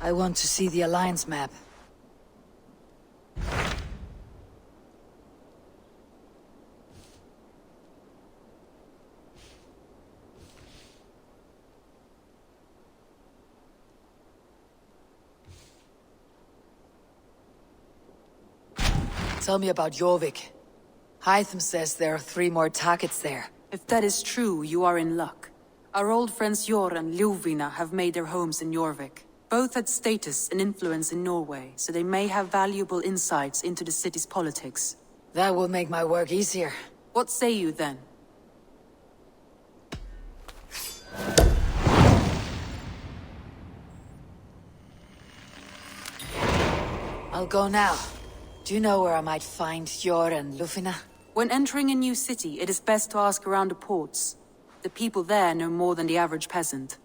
I want to see the Alliance map. Tell me about Jorvik. Hytham says there are 3 more targets there. If that is true, you are in luck. Our old friends Jor and Ljuvina have made their homes in Jorvik. Both had status and influence in Norway, so they may have valuable insights into the city's politics. That will make my work easier. What say you then? I'll go now. Do you know where I might find Jor and Ljuvina? When entering a new city, it is best to ask around the ports. The people there know more than the average peasant.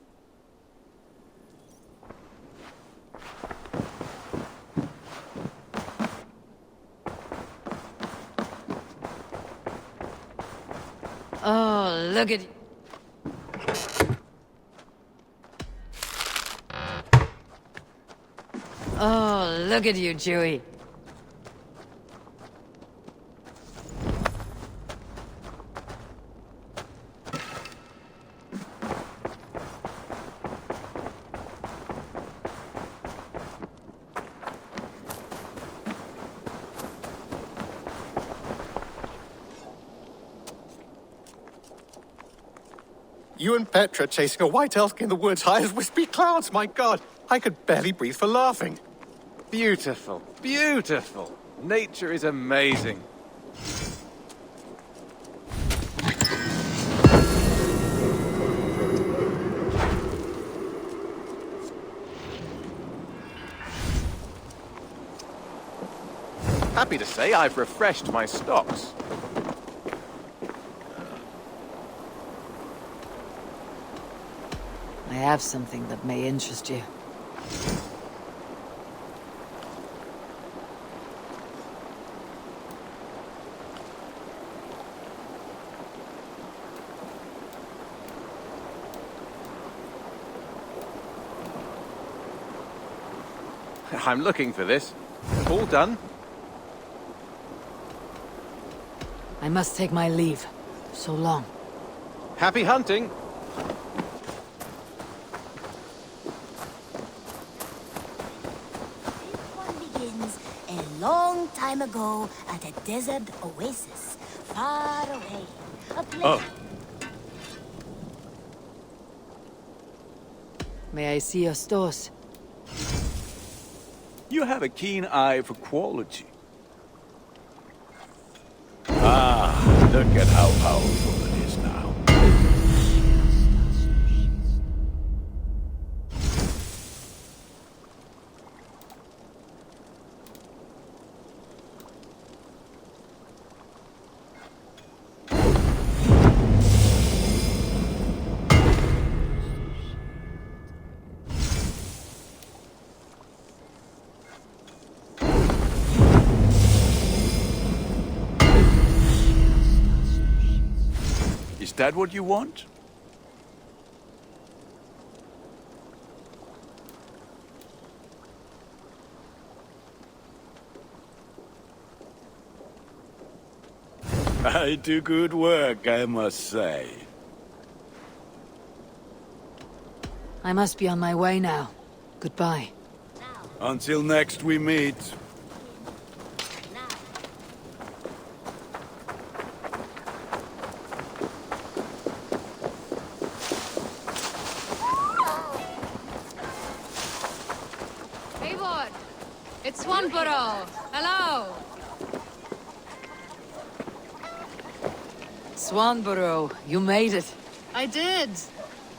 Oh, look at... Oh, look at you, Chewie. You and Petra chasing a white elk in the woods high as wispy clouds, my god! I could barely breathe for laughing. Beautiful, beautiful. Nature is amazing. Happy to say I've refreshed my stocks. I have something that may interest you. I'm looking for this. All done? I must take my leave. So long. Happy hunting! Long time ago, at a desert oasis, far away. A place... Oh. May I see your stores? You have a keen eye for quality. Ah, look at how powerful it is now. Is that what you want? I do good work, I must say. I must be on my way now. Goodbye. Until next we meet. Eivor! It's Swanborough! Hello! Swanborough, you made it. I did.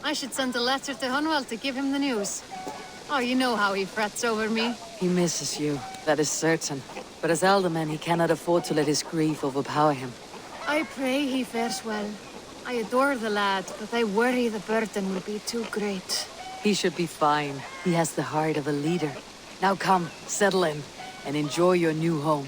I should send a letter to Hunwell to give him the news. Oh, you know how he frets over me. He misses you, that is certain. But as alderman, he cannot afford to let his grief overpower him. I pray he fares well. I adore the lad, but I worry the burden will be too great. He should be fine. He has the heart of a leader. Now come, settle in, and enjoy your new home.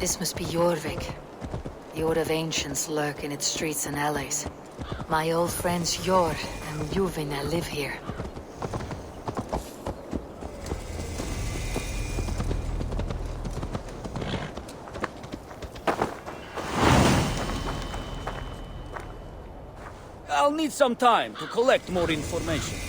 This must be Jorvik. The Old of Ancients lurk in its streets and alleys. My old friends Jor and Ljuvina live here. I'll need some time to collect more information.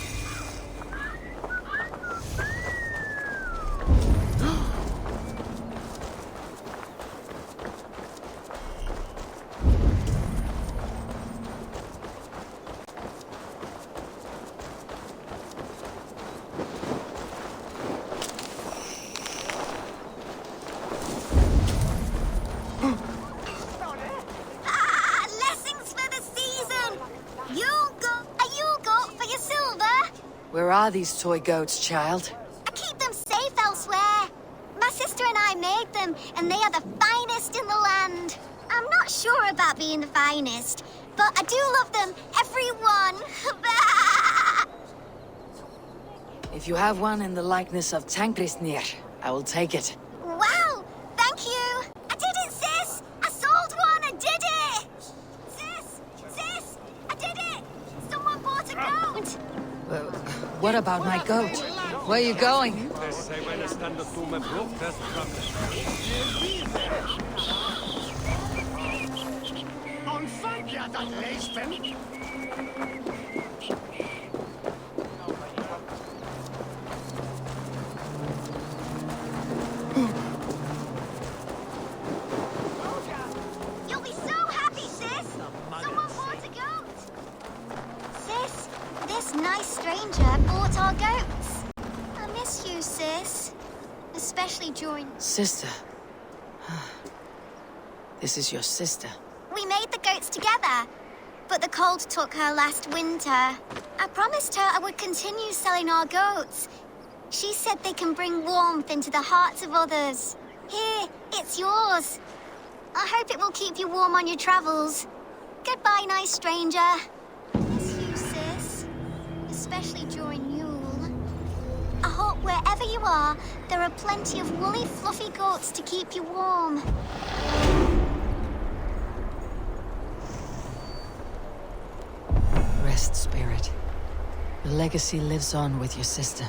Blessings for the season! You got for your silver? Where are these toy goats, child? I keep them safe elsewhere. My sister and I made them, and they are the finest in the land. I'm not sure about being the finest, but I do love them, every one. If you have one in the likeness of Tankrisnir, I will take it. Wow, thank you. I did it, sis. I sold one. I did it. Sis, I did it. Someone bought a goat. What about my goat? Where are you going? You'll be so happy, sis. Someone bought a goat. Sis, this nice stranger bought our goats. I miss you, sis. Especially during... Sister. This is your sister. We made the goats together, but the cold took her last winter. I promised her I would continue selling our goats. She said they can bring warmth into the hearts of others. Here, it's yours. I hope it will keep you warm on your travels. Goodbye, nice stranger. Miss you, sis. Especially during Yule. I hope wherever you are, there are plenty of woolly, fluffy goats to keep you warm. Rest, spirit. The legacy lives on with your sister.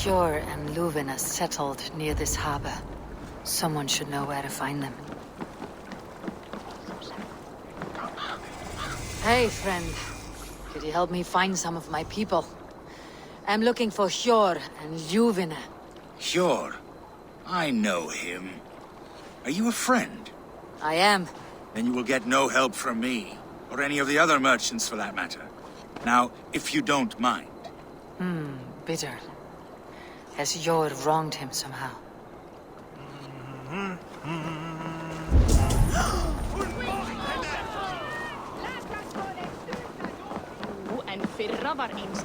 Sjor and Luvina settled near this harbor. Someone should know where to find them. Hey, friend. Could you help me find some of my people? I'm looking for Hjor and Luvina. Sure. I know him. Are you a friend? I am. Then you will get no help from me, or any of the other merchants for that matter. Now, if you don't mind. Bitter. Has Hjor wronged him somehow? En fyrra var eins.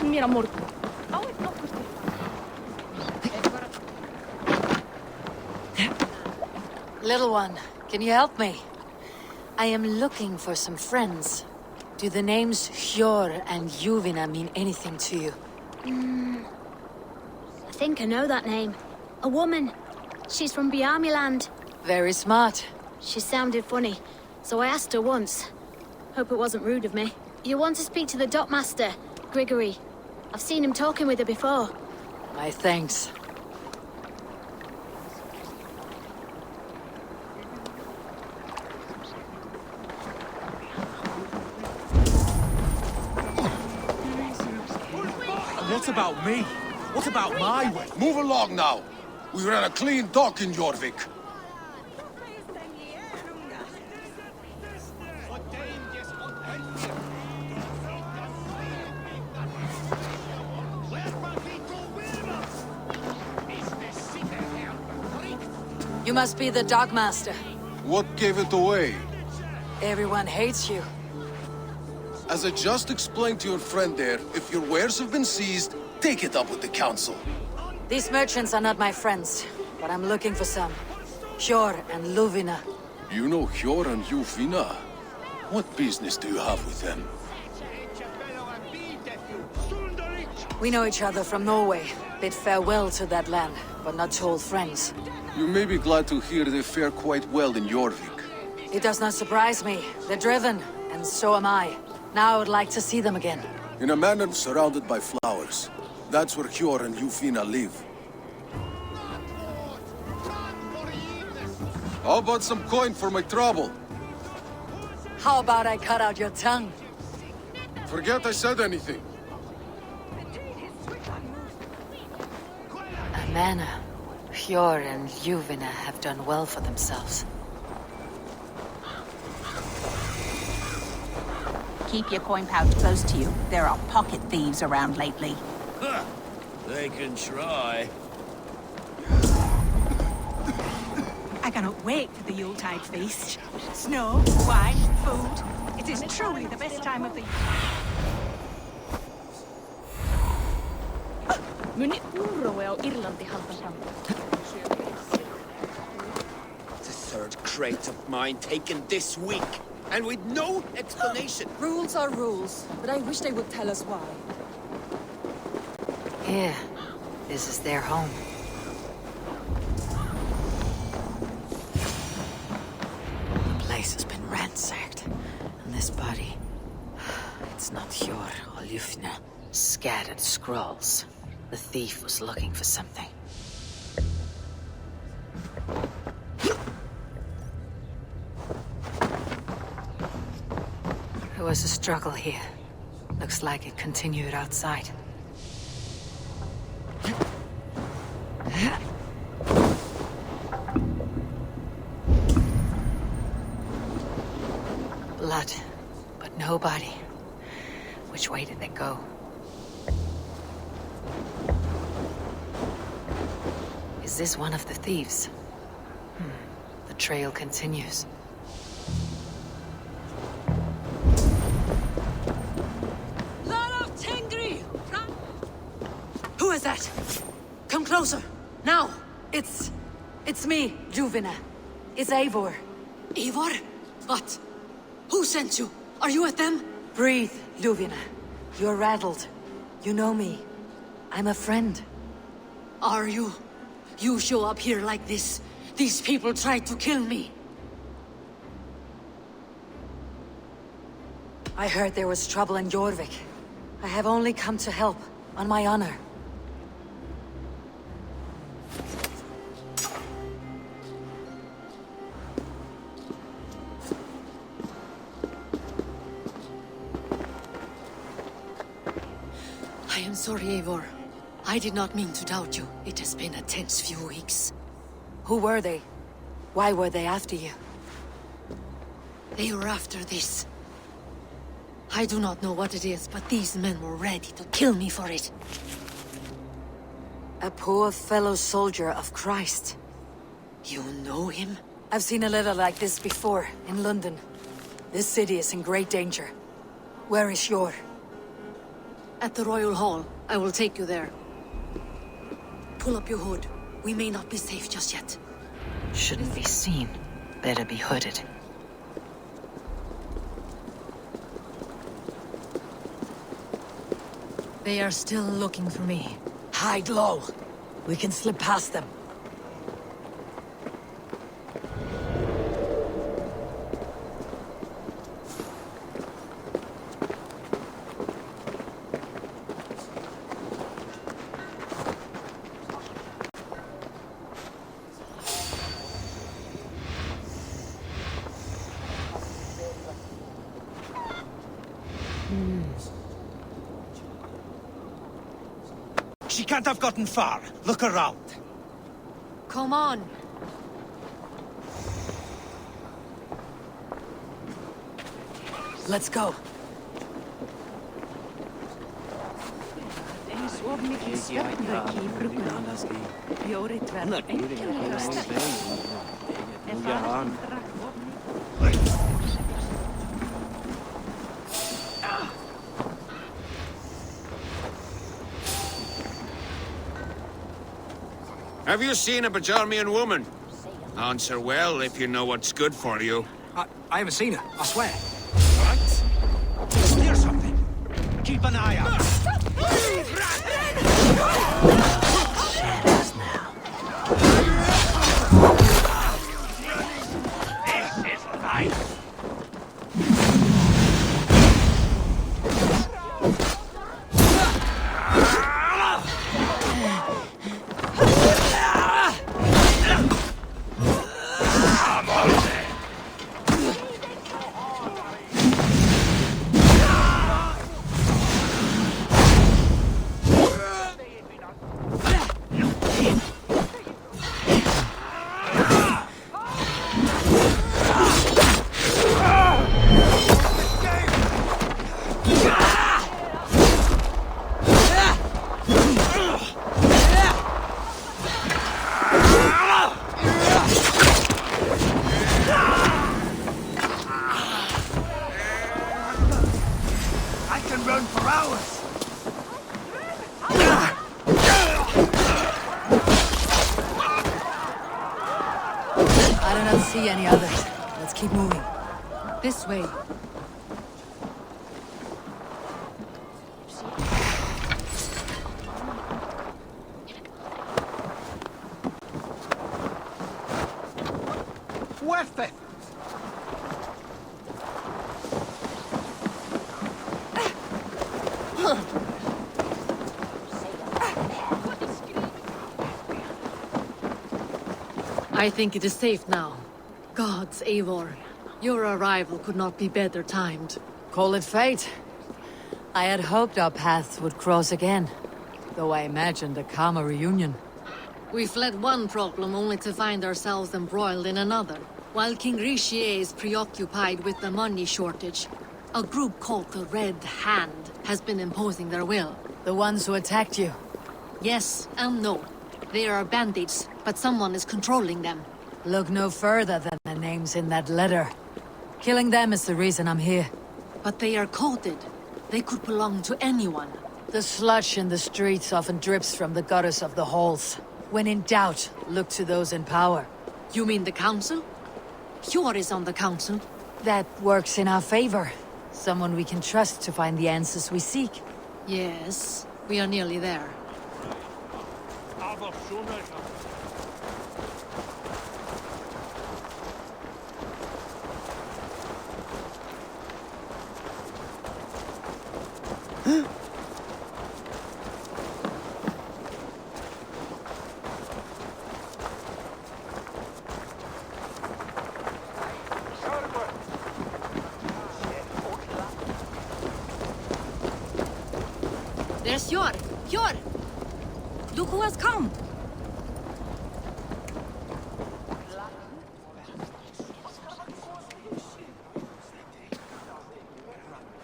Mér á morgun. Á einn nokkur til. Little one, can you help me? I am looking for some friends. Do the names Hjor and Luvina mean anything to you? I think I know that name. A woman. She's from Biamiland. Very smart. She sounded funny, so I asked her once. Hope it wasn't rude of me. You want to speak to the dockmaster, Grigory. I've seen him talking with her before. My thanks. What about me? What about my way? Move along now. We ran a clean dock in Jorvik. You must be the dogmaster. What gave it away? Everyone hates you. As I just explained to your friend there, if your wares have been seized, take it up with the council. These merchants are not my friends, but I'm looking for some. Hjor and Luvina. You know Hjor and Luvina? What business do you have with them? We know each other from Norway. Bid farewell to that land, but not to old friends. You may be glad to hear they fare quite well in Jorvik. It does not surprise me. They're driven, and so am I. Now I would like to see them again. In a manor surrounded by flowers. That's where Hjor and Luvina live. How about some coin for my trouble? How about I cut out your tongue? Forget I said anything. A manor. Hjor and Luvina have done well for themselves. Keep your coin pouch close to you. There are pocket thieves around lately. Huh. They can try. I cannot wait for the Yuletide feast. Snow, wine, food. It is truly the best time of the year. Muni úrrói á Írlandi halda fram. The third crate of mine taken this week, and with no explanation. Rules are rules, but I wish they would tell us why. Here. This is their home. The place has been ransacked, and this body... It's not Hjor or Luvina. Scattered scrolls. The thief was looking for something. There was a struggle here. Looks like it continued outside. Blood, but no body. Which way did they go? Is this one of the thieves? The trail continues. Who is that? Come closer. Now. It's me, Juvina. It's Eivor. Eivor? What? Who sent you? Are you with them? Breathe, Juvina. You're rattled. You know me. I'm a friend. Are you? You show up here like this. These people tried to kill me. I heard there was trouble in Jorvik. I have only come to help, on my honor. I am sorry, Eivor. I did not mean to doubt you. It has been a tense few weeks. Who were they? Why were they after you? They were after this. I do not know what it is, but these men were ready to kill me for it. A poor fellow soldier of Christ. You know him? I've seen a letter like this before, in London. This city is in great danger. Where is Jor? At the Royal Hall. I will take you there. Pull up your hood. We may not be safe just yet. Shouldn't be seen. Better be hooded. They are still looking for me. Hide low. We can slip past them. She can't have gotten far. Look around. Come on. Let's go. Have you seen a Bajarmian woman? Answer well if you know what's good for you. I haven't seen her, I swear. Right? Steer something. Keep an eye out. Shadows now. This is life. See any others. Let's keep moving. This way. Worth it. I think it is safe now. Gods, Eivor. Your arrival could not be better timed. Call it fate. I had hoped our paths would cross again, though I imagined a calmer reunion. We fled one problem only to find ourselves embroiled in another. While King Richier is preoccupied with the money shortage, a group called the Red Hand has been imposing their will. The ones who attacked you? Yes and no. They are bandits, but someone is controlling them. Look no further than the names in that letter. Killing them is the reason I'm here. But they are coded. They could belong to anyone. The sludge in the streets often drips from the gutters of the halls. When in doubt, look to those in power. You mean the council? Hjor is on the council. That works in our favor. Someone we can trust to find the answers we seek. Yes, we are nearly there. There's Hjor! Hjor! Look who has come!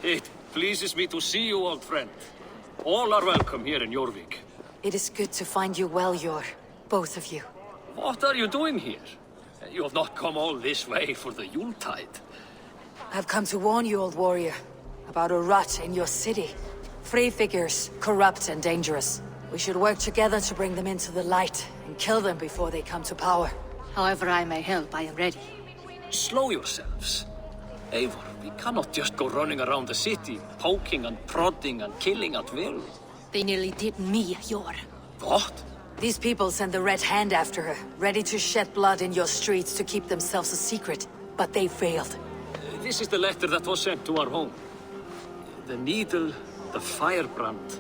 It pleases me to see you, old friend. All are welcome here in Jorvik. It is good to find you well, Hjor. Both of you. What are you doing here? You have not come all this way for the Yuletide. I've come to warn you, old warrior, about a rot in your city. Free figures, corrupt and dangerous. We should work together to bring them into the light and kill them before they come to power. However I may help, I am ready. Slow yourselves. Eivor, we cannot just go running around the city, poking and prodding and killing at will. They nearly did me, Hjor. What? These people sent the Red Hand after her, ready to shed blood in your streets to keep themselves a secret. But they failed. This is the letter that was sent to our home. The needle, the firebrand,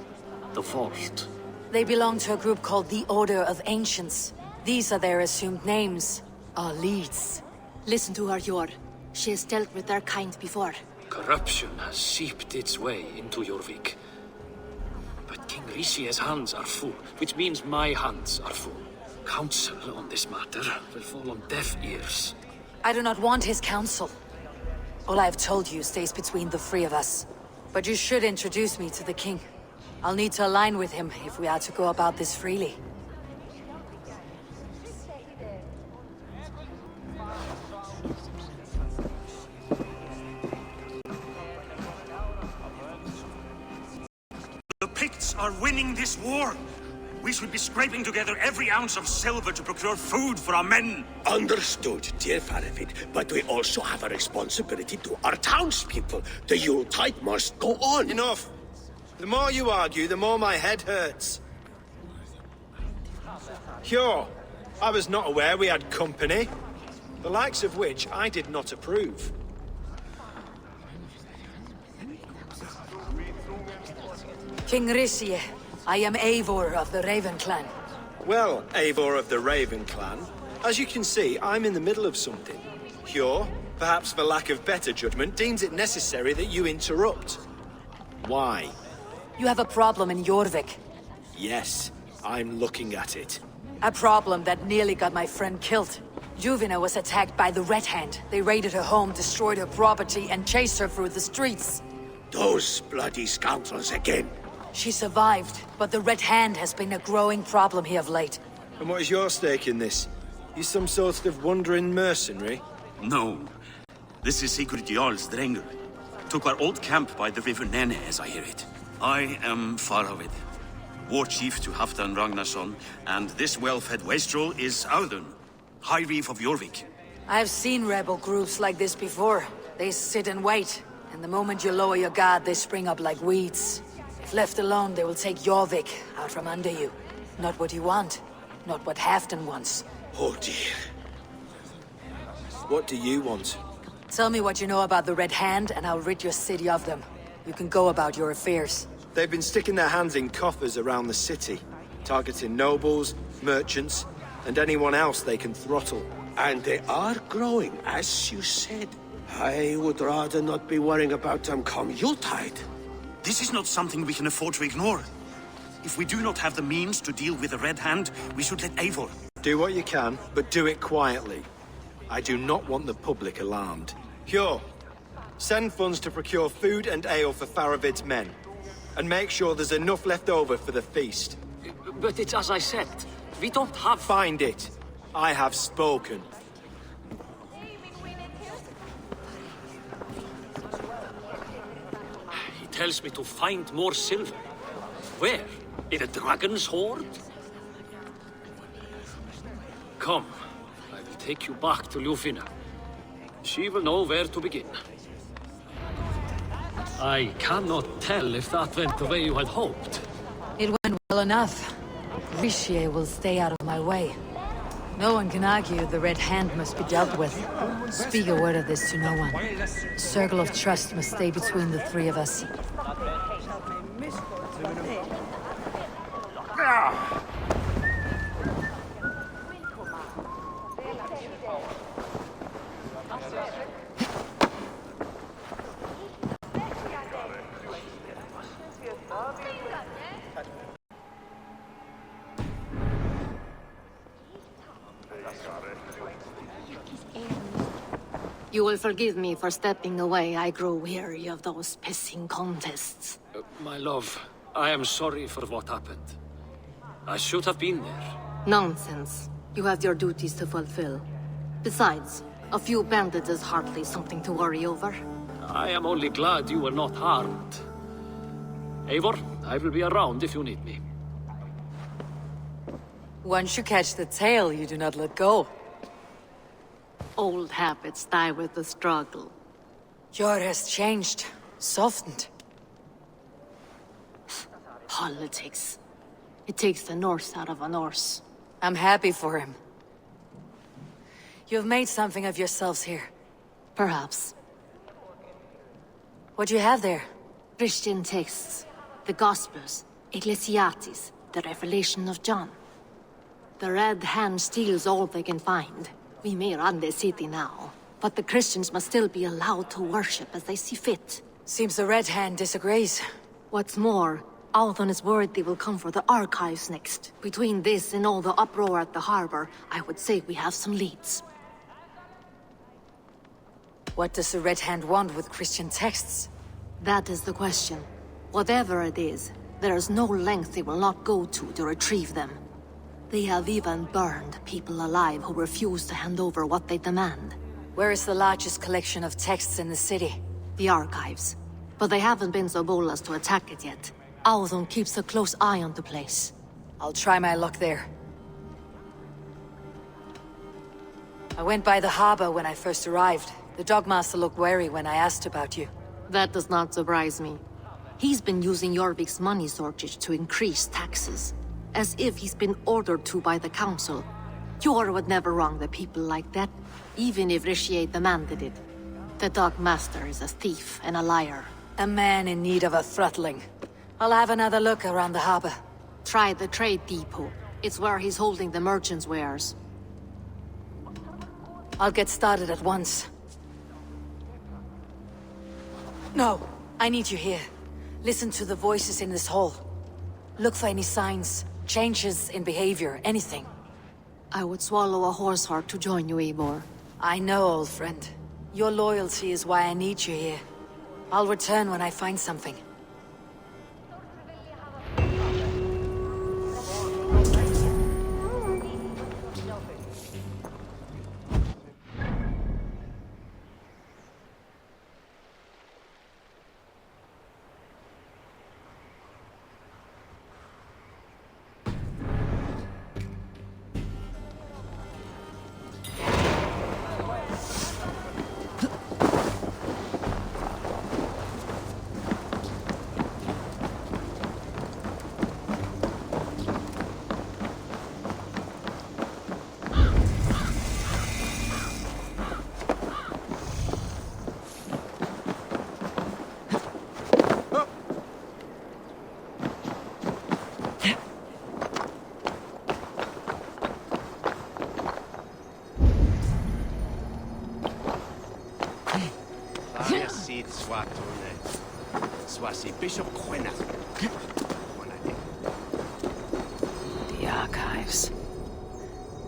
the vault. They belong to a group called the Order of Ancients. These are their assumed names, our leads. Listen to her, Hjor. She has dealt with their kind before. Corruption has seeped its way into Jorvik. But King Richier's hands are full, which means my hands are full. Counsel on this matter will fall on deaf ears. I do not want his counsel. All I have told you stays between the three of us. But you should introduce me to the king. I'll need to align with him if we are to go about this freely. The Picts are winning this war. We should be scraping together every ounce of silver to procure food for our men. Understood, dear Farafit, but we also have a responsibility to our townspeople. The Yuletide must go on. Enough! The more you argue, the more my head hurts. Hjor, I was not aware we had company, the likes of which I did not approve. King Richier, I am Eivor of the Raven Clan. Well, Eivor of the Raven Clan, as you can see, I'm in the middle of something. Hjor, perhaps for lack of better judgment, deems it necessary that you interrupt. Why? You have a problem in Jorvik. Yes, I'm looking at it. A problem that nearly got my friend killed. Juvina was attacked by the Red Hand. They raided her home, destroyed her property, and chased her through the streets. Those bloody scoundrels again. She survived, but the Red Hand has been a growing problem here of late. And what is your stake in this? You some sort of wandering mercenary? No. This is Sigurd Jarl's Drengr. Took our old camp by the river Nene, as I hear it. I am Faravid, war chief to Halfdan Ragnarsson, and this well-fed wastrel is Audun, High Reef of Jorvik. I've seen rebel groups like this before. They sit and wait, and the moment you lower your guard, they spring up like weeds. If left alone, they will take Jorvik out from under you. Not what you want, not what Halfdan wants. Oh dear. What do you want? Tell me what you know about the Red Hand, and I'll rid your city of them. You can go about your affairs. They've been sticking their hands in coffers around the city, targeting nobles, merchants, and anyone else they can throttle. And they are growing, as you said. I would rather not be worrying about them come Yuletide. This is not something we can afford to ignore. If we do not have the means to deal with the Red Hand, we should let Eivor. Do what you can, but do it quietly. I do not want the public alarmed. Hjor, send funds to procure food and ale for Faravid's men. And make sure there's enough left over for the feast. But it's as I said, we don't have... Find it. I have spoken. He tells me to find more silver. Where? In a dragon's hoard? Come, I will take you back to Ljufina. She will know where to begin. I cannot tell if that went the way you had hoped. It went well enough. Richier will stay out of my way. No one can argue the Red Hand must be dealt with. Speak a word of this to no one. A circle of trust must stay between the three of us. You will forgive me for stepping away. I grow weary of those pissing contests. My love, I am sorry for what happened. I should have been there. Nonsense. You have your duties to fulfill. Besides, a few bandits is hardly something to worry over. I am only glad you were not harmed. Eivor, I will be around if you need me. Once you catch the tail, you do not let go. Old habits die with the struggle. Jor has changed, softened. Politics. It takes the Norse out of a Norse. I'm happy for him. You've made something of yourselves here. Perhaps. What do you have there? Christian texts, the Gospels, Ecclesiastes, the Revelation of John. The Red Hand steals all they can find. We may run the city now, but the Christians must still be allowed to worship as they see fit. Seems the Red Hand disagrees. What's more, Althon is worried they will come for the archives next. Between this and all the uproar at the harbor, I would say we have some leads. What does the Red Hand want with Christian texts? That is the question. Whatever it is, there is no length they will not go to retrieve them. They have even burned people alive who refuse to hand over what they demand. Where is the largest collection of texts in the city? The archives. But they haven't been so bold as to attack it yet. Althon keeps a close eye on the place. I'll try my luck there. I went by the harbor when I first arrived. The Dogmaster looked wary when I asked about you. That does not surprise me. He's been using Jorvik's money shortage to increase taxes. As if he's been ordered to by the council. Jor would never wrong the people like that, even if Richier demanded it. The Dogmaster is a thief and a liar. A man in need of a throttling. I'll have another look around the harbor. Try the trade depot. It's where he's holding the merchants' wares. I'll get started at once. No, I need you here. Listen to the voices in this hall. Look for any signs, changes in behavior, anything. I would swallow a horse heart to join you, Eivor. I know, old friend. Your loyalty is why I need you here. I'll return when I find something. Dadsassin, Bishop Queneth. The archives.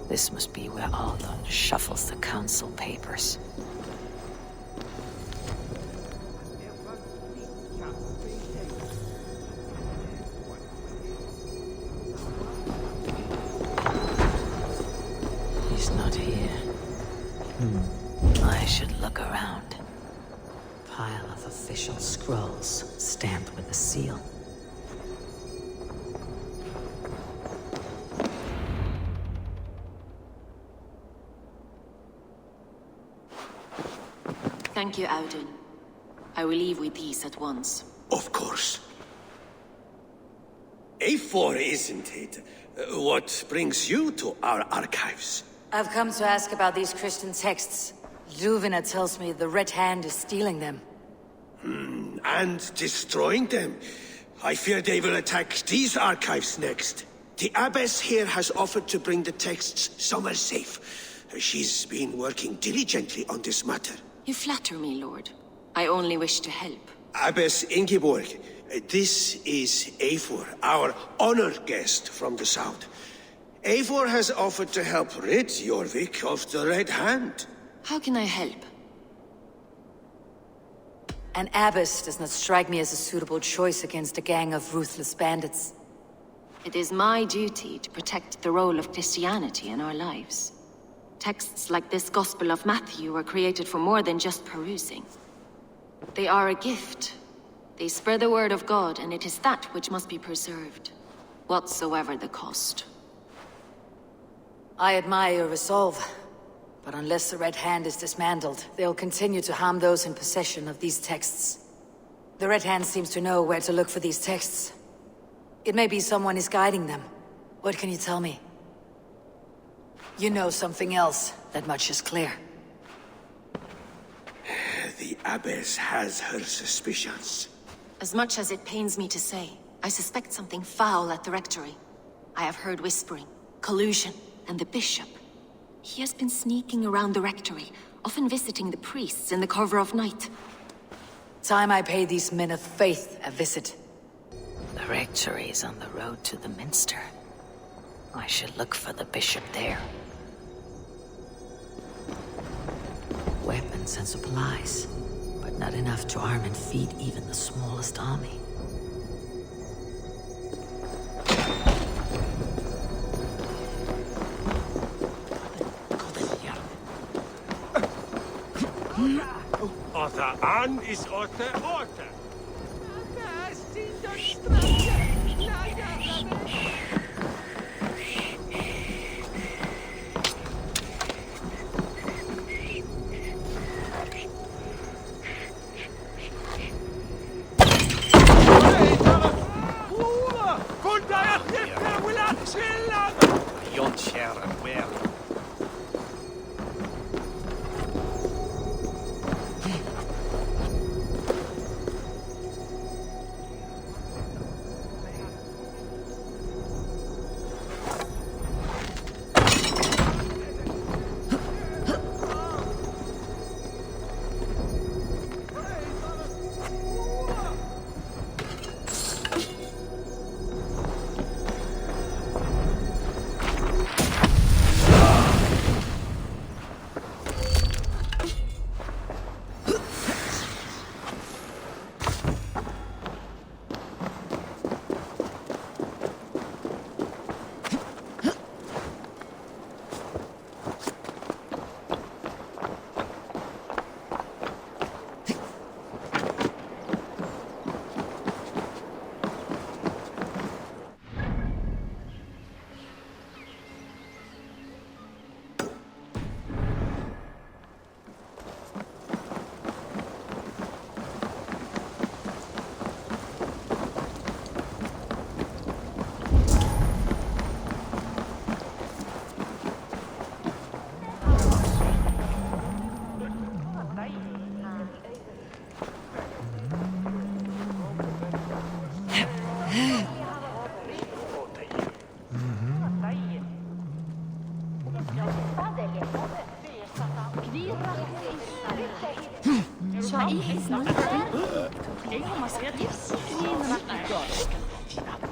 This must be where Aldon shuffles the council papers. He's not here. I should look around. Pile of official scrolls, stamped with a seal. Thank you, Audun. I will leave with these at once. Of course. Eivor, isn't it? What brings you to our archives? I've come to ask about these Christian texts. Ljuvina tells me the Red Hand is stealing them. And destroying them. I fear they will attack these archives next. The abbess here has offered to bring the texts somewhere safe. She's been working diligently on this matter. You flatter me, Lord. I only wish to help. Abbess Ingeborg, this is Eivor, our honored guest from the south. Eivor has offered to help rid Jorvik of the Red Hand. How can I help? An abbess does not strike me as a suitable choice against a gang of ruthless bandits. It is my duty to protect the role of Christianity in our lives. Texts like this Gospel of Matthew were created for more than just perusing. They are a gift. They spread the word of God, and it is that which must be preserved, whatsoever the cost. I admire your resolve, but unless the Red Hand is dismantled, they'll continue to harm those in possession of these texts. The Red Hand seems to know where to look for these texts. It may be someone is guiding them. What can you tell me? You know something else. That much is clear. The abbess has her suspicions. As much as it pains me to say, I suspect something foul at the rectory. I have heard whispering, collusion, and the bishop. He has been sneaking around the rectory, often visiting the priests in the cover of night. Time I pay these men of faith a visit. The rectory is on the road to the minster. I should look for the bishop there. Weapons and supplies, but not enough to arm and feed even the smallest army. Ota an is ote ote.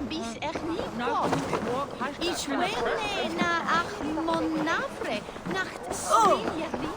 Bis echt niet kwam. Ich welle na ach monavre nacht Svinjari.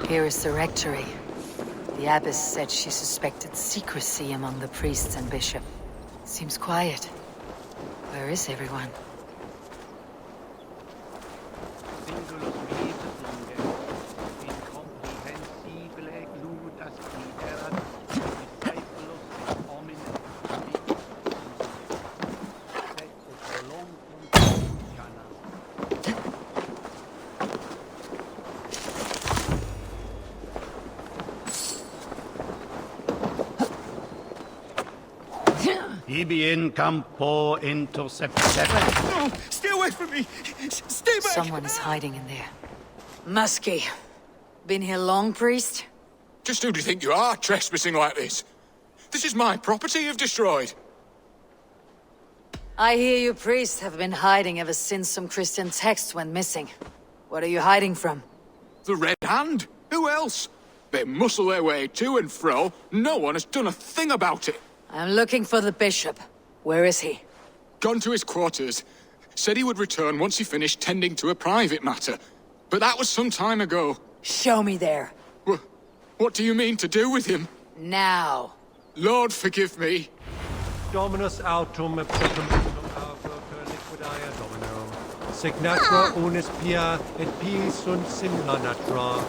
Here is the rectory. The abbess said she suspected secrecy among the priests and bishop. Seems quiet. Where is everyone? Ibi in campo intercepted. No! Stay away from me! Stay back! Someone is hiding in there. Muskie. Been here long, priest? Just who do you think you are, trespassing like this? This is my property you've destroyed. I hear you priests have been hiding ever since some Christian texts went missing. What are you hiding from? The Red Hand? Who else? They muscle their way to and fro. No one has done a thing about it. I'm looking for the bishop. Where is he? Gone to his quarters. Said he would return once he finished tending to a private matter. But that was some time ago. Show me there. What do you mean to do with him? Now. Lord, forgive me. Dominus autum presumptum autor liquidae domino. Signatur unis pia et pii sunt simila natura.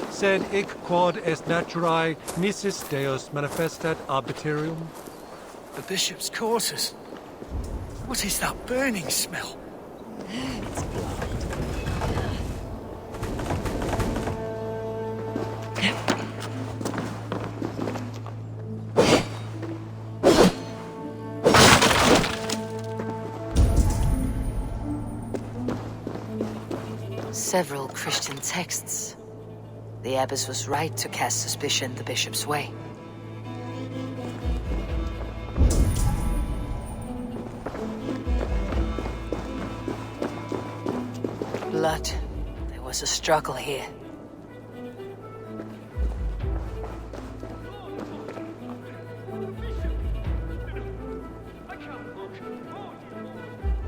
Sed hic quod est naturae nisis Deus manifestat arbitrium. The bishop's quarters. What is that burning smell? It's blood. Several Christian texts. The abbess was right to cast suspicion the bishop's way. Blood. There was a struggle here.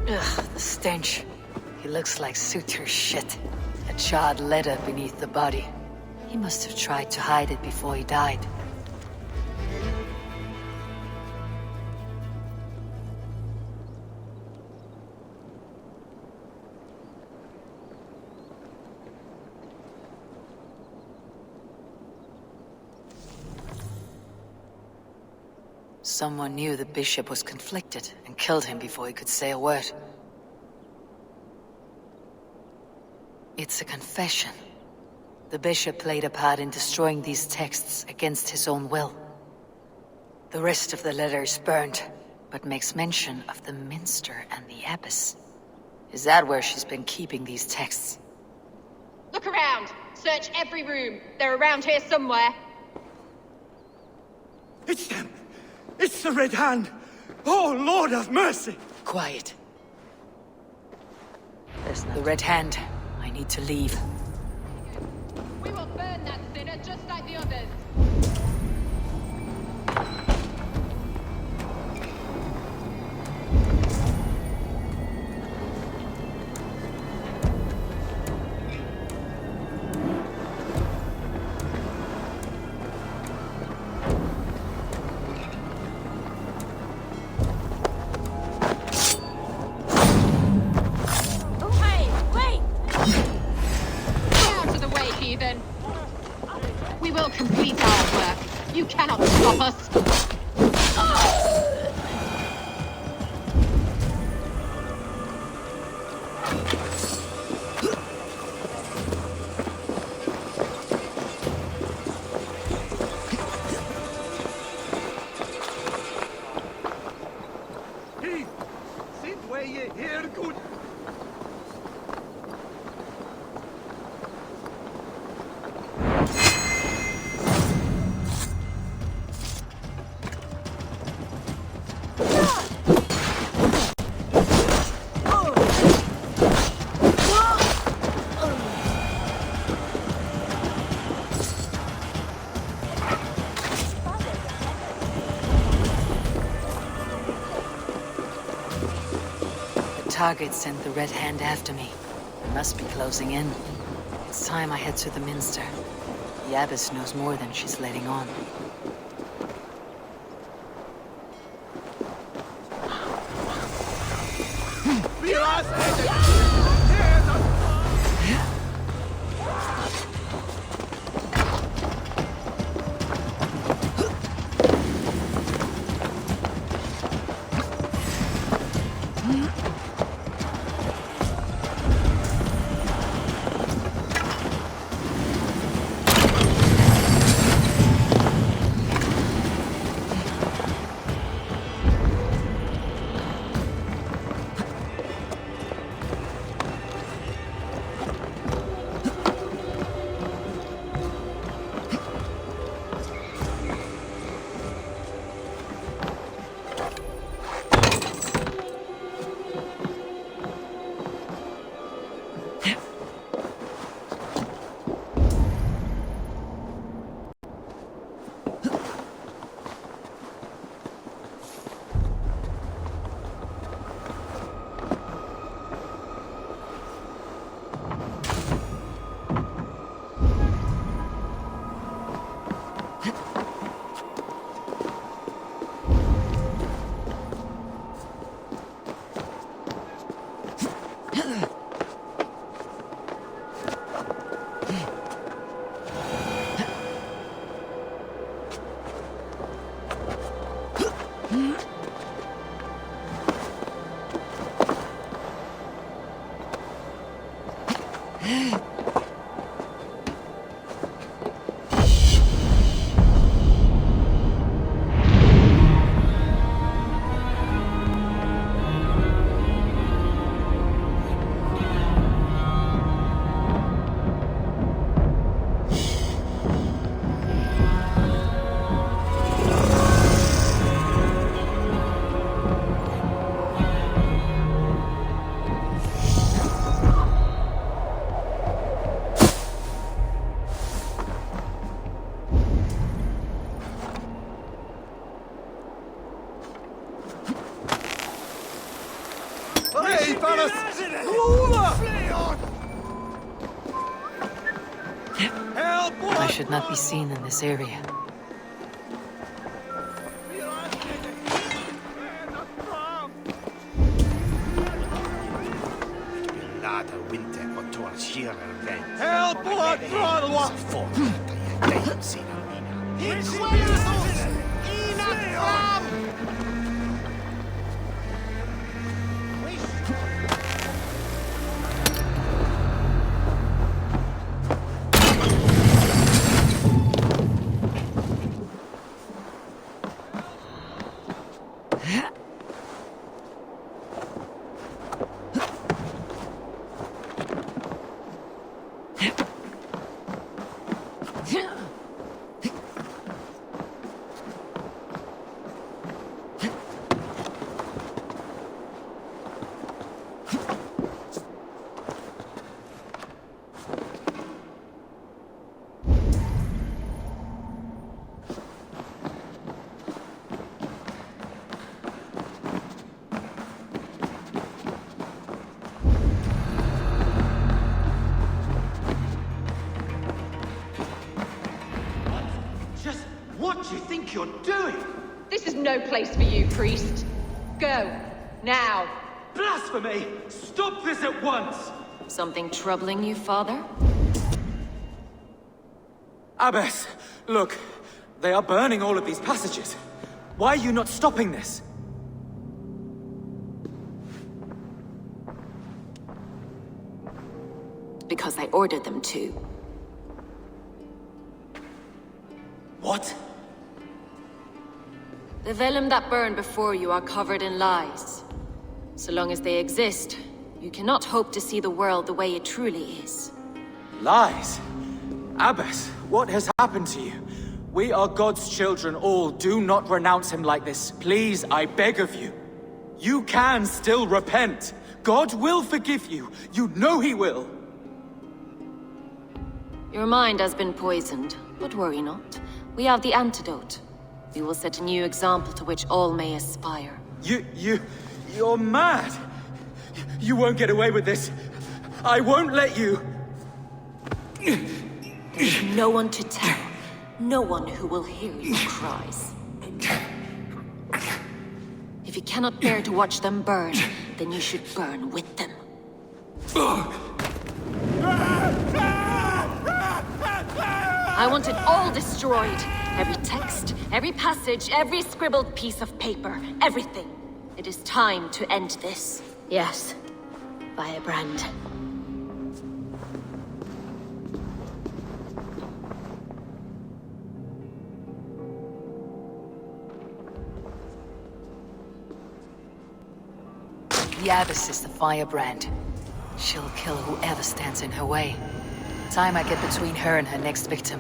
Ugh, the stench. He looks like suture shit. A charred leather beneath the body. He must have tried to hide it before he died. Someone knew the bishop was conflicted and killed him before he could say a word. It's a confession. The bishop played a part in destroying these texts against his own will. The rest of the letter is burned, but makes mention of the minster and the abbess. Is that where she's been keeping these texts? Look around! Search every room. They're around here somewhere. It's them! It's the Red Hand! Oh, Lord have mercy! Quiet. There's the Red Hand. I need to leave. We will burn that sinner just like the others. us! Target sent the Red Hand after me. They must be closing in. It's time I head to the Minster. The Abbess knows more than she's letting on. I should not be seen in this area. Help! What do you think you're doing? This is no place for you, priest. Go. Now. Blasphemy! Stop this at once! Something troubling you, father? Abbess, look. They are burning all of these passages. Why are you not stopping this? Because I ordered them to. What? The vellum that burn before you are covered in lies. So long as they exist, you cannot hope to see the world the way it truly is. Lies? Abbess, what has happened to you? We are God's children all. Do not renounce him like this. Please, I beg of you. You can still repent. God will forgive you. You know he will. Your mind has been poisoned, but worry not. We have the antidote. We will set a new example to which all may aspire. You're mad! You won't get away with this. I won't let you! There's no one to tell. No one who will hear your cries. If you cannot bear to watch them burn, then you should burn with them. I want it all destroyed. Every text, every passage, every scribbled piece of paper. Everything. It is time to end this. Yes. Firebrand. The Abbess is the firebrand. She'll kill whoever stands in her way. Time I get between her and her next victim.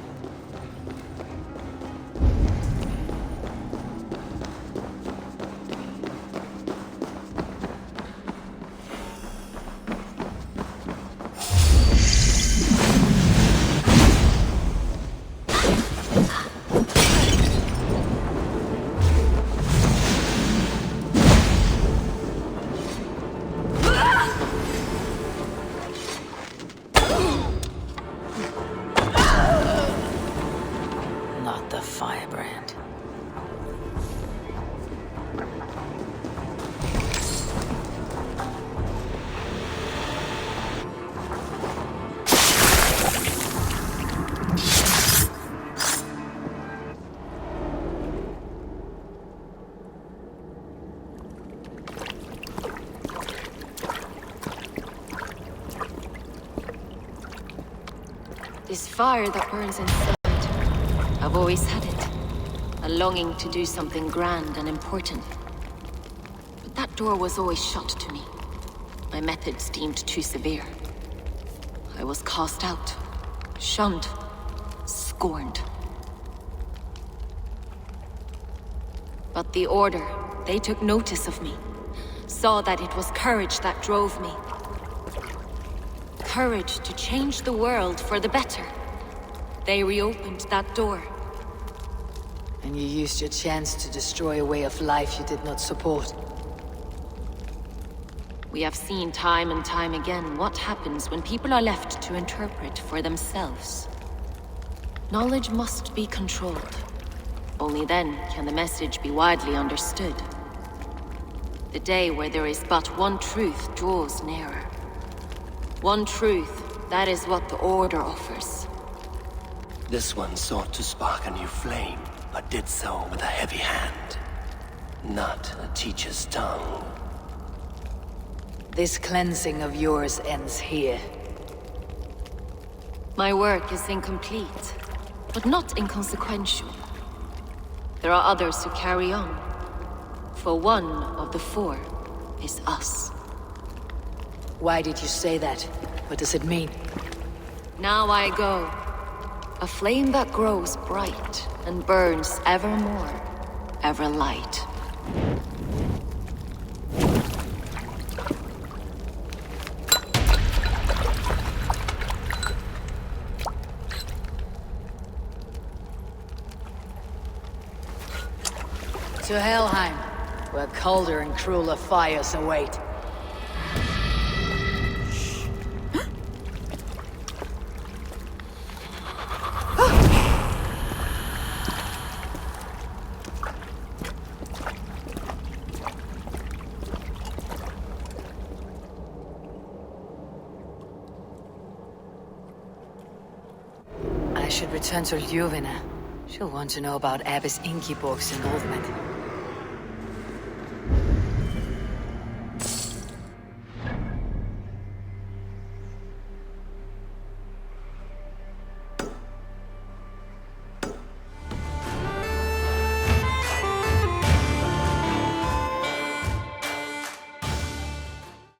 This fire that burns inside, I've always had it. A longing to do something grand and important. But that door was always shut to me. My methods deemed too severe. I was cast out, shunned, scorned. But the Order, they took notice of me. Saw that it was courage that drove me. Courage to change the world for the better. They reopened that door. And you used your chance to destroy a way of life you did not support. We have seen time and time again what happens when people are left to interpret for themselves. Knowledge must be controlled. Only then can the message be widely understood. The day where there is but one truth draws nearer. One truth, that is what the Order offers. This one sought to spark a new flame, but did so with a heavy hand. Not a teacher's tongue. This cleansing of yours ends here. My work is incomplete, but not inconsequential. There are others who carry on. For one of the four is us. Why did you say that? What does it mean? Now I go. A flame that grows bright and burns ever more, ever light. To Helheim, where colder and crueler fires await. I should return to Ljuvina. She'll want to know about Abbess Ingeborg's involvement.